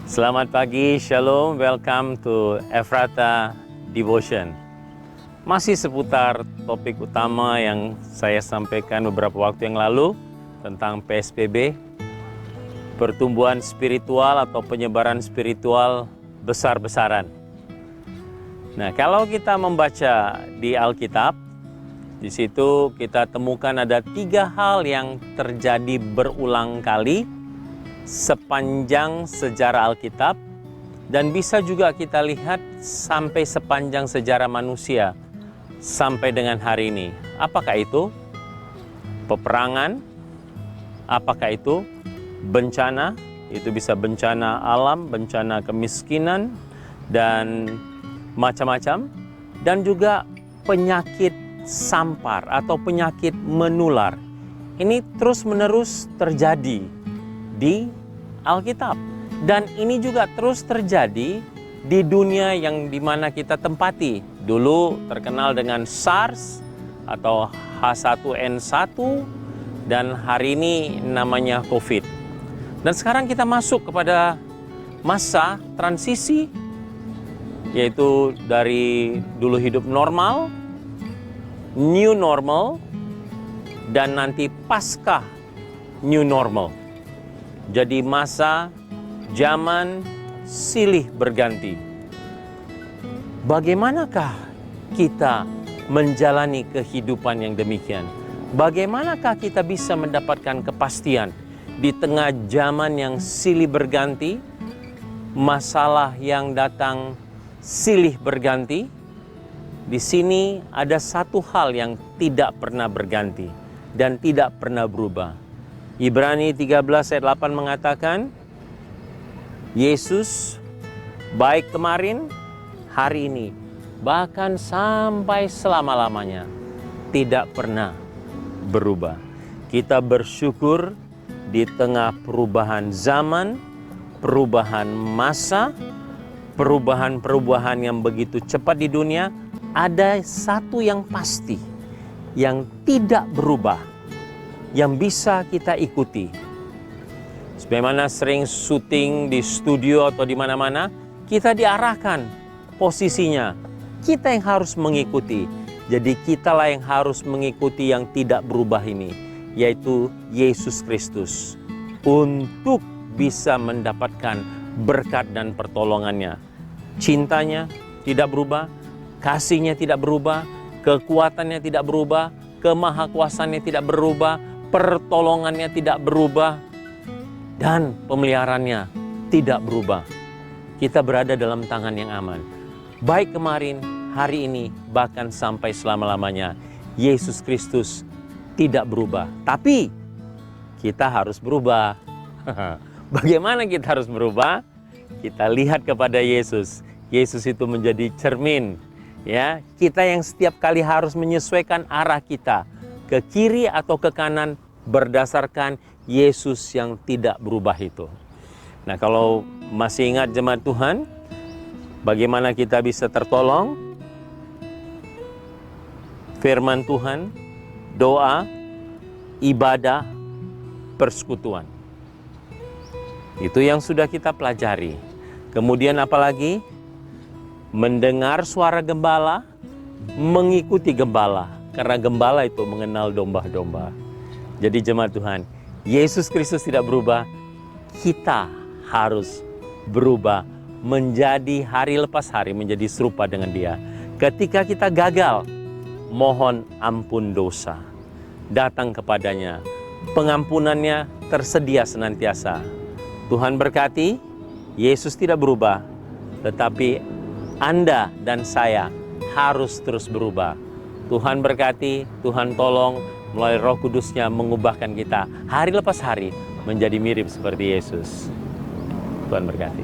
Selamat pagi, Shalom, welcome to Ephrata Devotion. Masih seputar topik utama yang saya sampaikan beberapa waktu yang lalu tentang PSBB, pertumbuhan spiritual atau penyebaran spiritual besar-besaran. Nah, kalau kita membaca di Alkitab, di situ kita temukan ada 3 hal yang terjadi berulang kali sepanjang sejarah Alkitab, dan bisa juga kita lihat sampai sepanjang sejarah manusia sampai dengan hari ini. Apakah itu peperangan? Apakah itu bencana? Itu bisa bencana alam, bencana kemiskinan, dan macam-macam. Dan juga penyakit sampar atau penyakit menular. Ini terus-menerus terjadi di Alkitab, dan ini juga terus terjadi di dunia yang dimana kita tempati. Dulu terkenal dengan SARS atau H1N1, dan hari ini namanya COVID. Dan sekarang kita masuk kepada masa transisi, yaitu dari dulu hidup normal, new normal, dan nanti pasca new normal. Jadi masa zaman silih berganti. Bagaimanakah kita menjalani kehidupan yang demikian? Bagaimanakah kita bisa mendapatkan kepastian di tengah zaman yang silih berganti, masalah yang datang silih berganti? Di sini ada satu hal yang tidak pernah berganti dan tidak pernah berubah. Ibrani 13 ayat 8 mengatakan, Yesus baik kemarin, hari ini, bahkan sampai selama-lamanya tidak pernah berubah. Kita bersyukur di tengah perubahan zaman, perubahan masa, perubahan-perubahan yang begitu cepat di dunia, ada satu yang pasti, yang tidak berubah, yang bisa kita ikuti. Sebagaimana sering syuting di studio atau di mana-mana, kita diarahkan posisinya. Kita yang harus mengikuti. Jadi kitalah yang harus mengikuti yang tidak berubah ini, yaitu Yesus Kristus, untuk bisa mendapatkan berkat dan pertolongannya. Cintanya tidak berubah, kasihnya tidak berubah, kekuatannya tidak berubah, kemahakuasaannya tidak berubah, pertolongannya tidak berubah, dan pemeliharaannya tidak berubah. Kita berada dalam tangan yang aman. Baik kemarin, hari ini, bahkan sampai selama-lamanya. Yesus Kristus tidak berubah. Tapi kita harus berubah. Bagaimana kita harus berubah? Kita lihat kepada Yesus. Yesus itu menjadi cermin. Ya, kita yang setiap kali harus menyesuaikan arah kita ke kiri atau ke kanan berdasarkan Yesus yang tidak berubah itu. Nah, kalau masih ingat jemaat Tuhan, bagaimana kita bisa tertolong? Firman Tuhan, doa, ibadah, persekutuan. Itu yang sudah kita pelajari. Kemudian apalagi? Mendengar suara gembala, mengikuti gembala. Karena gembala itu mengenal domba-domba. Jadi jemaat Tuhan, Yesus Kristus tidak berubah. Kita harus berubah menjadi hari lepas hari menjadi serupa dengan Dia. Ketika kita gagal, mohon ampun dosa. Datang kepadanya. Pengampunannya tersedia senantiasa. Tuhan berkati, Yesus tidak berubah. Tetapi Anda dan saya harus terus berubah. Tuhan berkati, Tuhan tolong melalui Roh Kudus-Nya mengubahkan kita hari lepas hari menjadi mirip seperti Yesus. Tuhan berkati.